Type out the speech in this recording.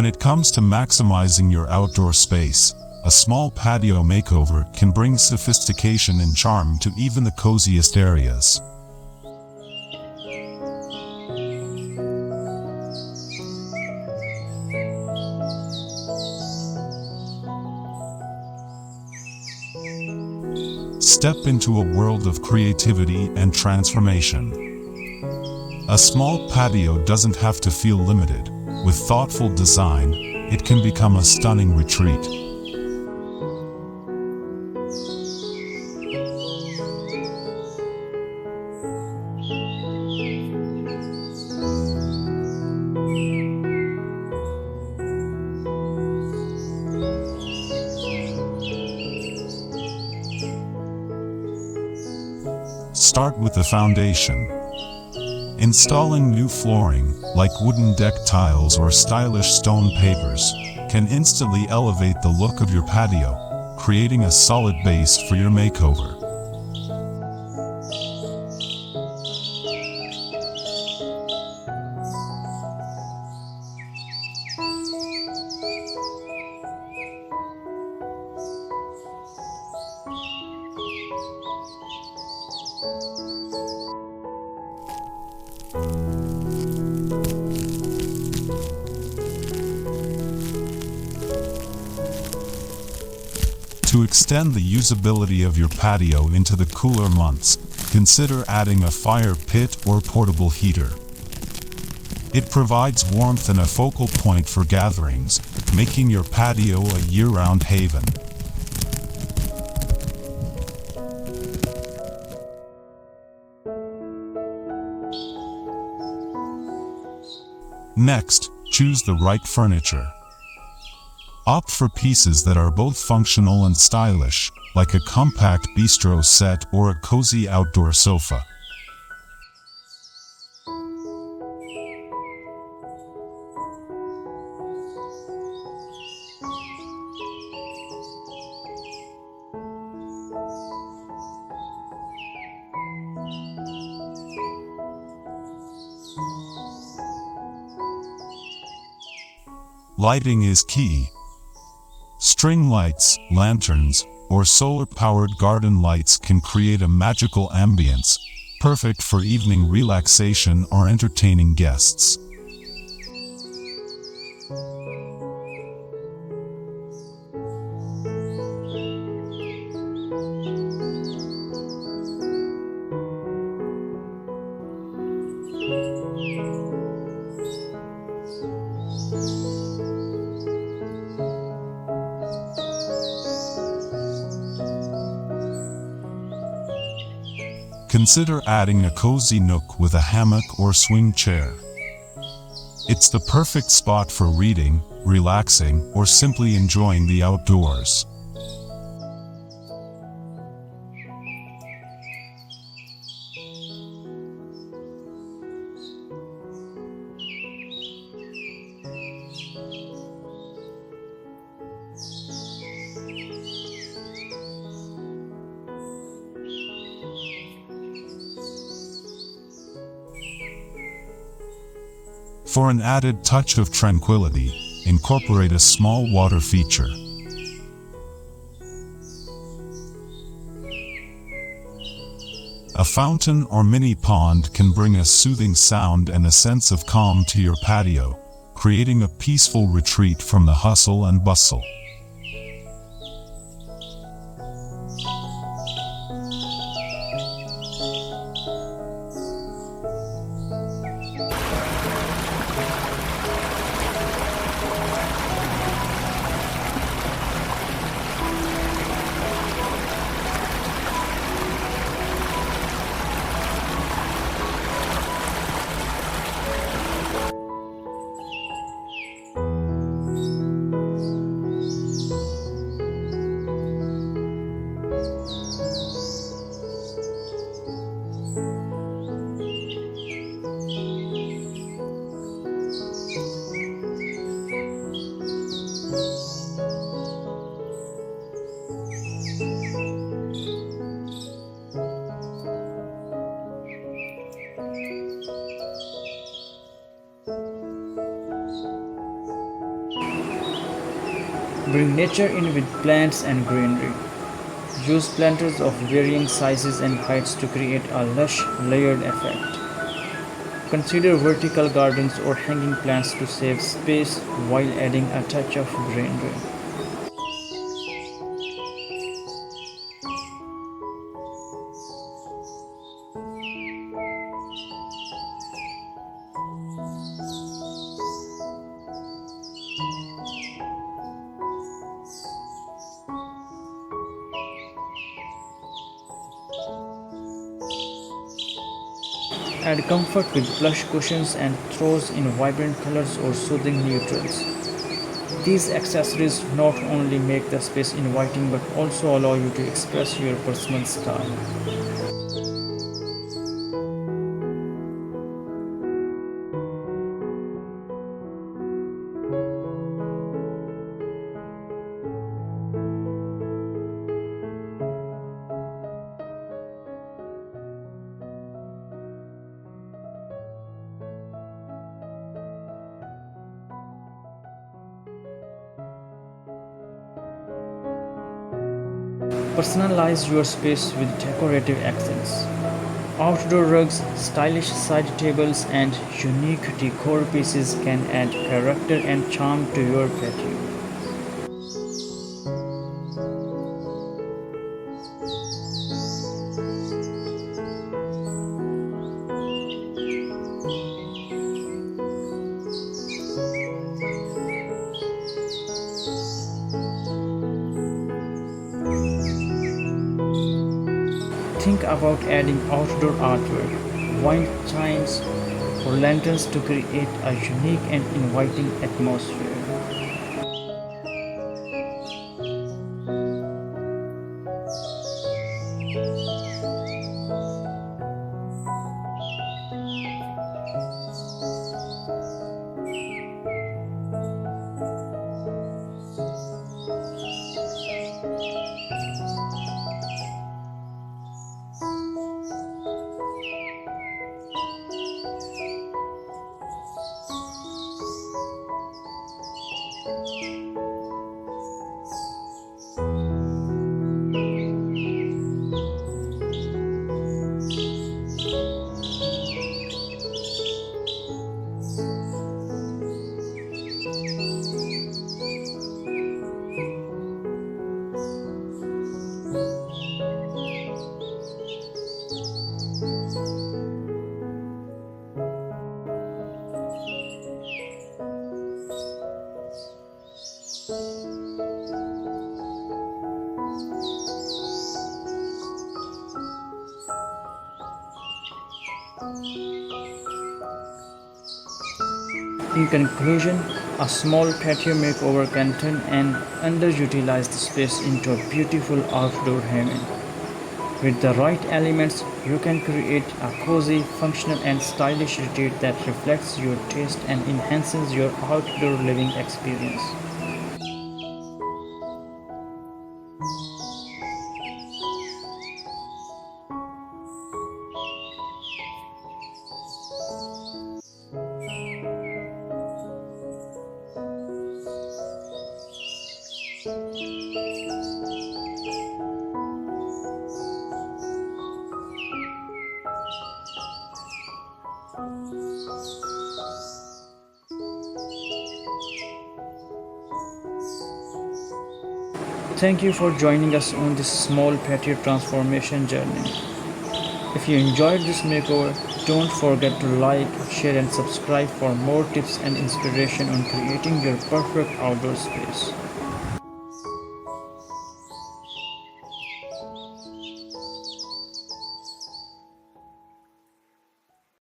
When it comes to maximizing your outdoor space, a small patio makeover can bring sophistication and charm to even the coziest areas. Step into a world of creativity and transformation. A small patio doesn't have to feel limited. With thoughtful design, it can become a stunning retreat. Start with the foundation. Installing new flooring, like wooden deck tiles or stylish stone pavers, can instantly elevate the look of your patio, creating a solid base for your makeover. To extend the usability of your patio into the cooler months, consider adding a fire pit or portable heater. It provides warmth and a focal point for gatherings, making your patio a year-round haven. Next, choose the right furniture. Opt for pieces that are both functional and stylish, like a compact bistro set or a cozy outdoor sofa. Lighting is key. String lights, lanterns, or solar-powered garden lights can create a magical ambience, perfect for evening relaxation or entertaining guests. Consider adding a cozy nook with a hammock or swing chair. It's the perfect spot for reading, relaxing, or simply enjoying the outdoors. For an added touch of tranquility, incorporate a small water feature. A fountain or mini pond can bring a soothing sound and a sense of calm to your patio, creating a peaceful retreat from the hustle and bustle. Bring nature in with plants and greenery. Use planters of varying sizes and heights to create a lush, layered effect. Consider vertical gardens or hanging plants to save space while adding a touch of greenery. Add comfort with plush cushions and throws in vibrant colors or soothing neutrals. These accessories not only make the space inviting but also allow you to express your personal style. Personalize your space with decorative accents. Outdoor rugs, stylish side tables, and unique decor pieces can add character and charm to your patio. Think about adding outdoor artwork, wind chimes, or lanterns to create a unique and inviting atmosphere. In conclusion, a small patio makeover can turn an underutilized space into a beautiful outdoor haven. With the right elements, you can create a cozy, functional, and stylish retreat that reflects your taste and enhances your outdoor living experience. Thank you for joining us on this small patio transformation journey. If you enjoyed this makeover, don't forget to like, share and subscribe for more tips and inspiration on creating your perfect outdoor space.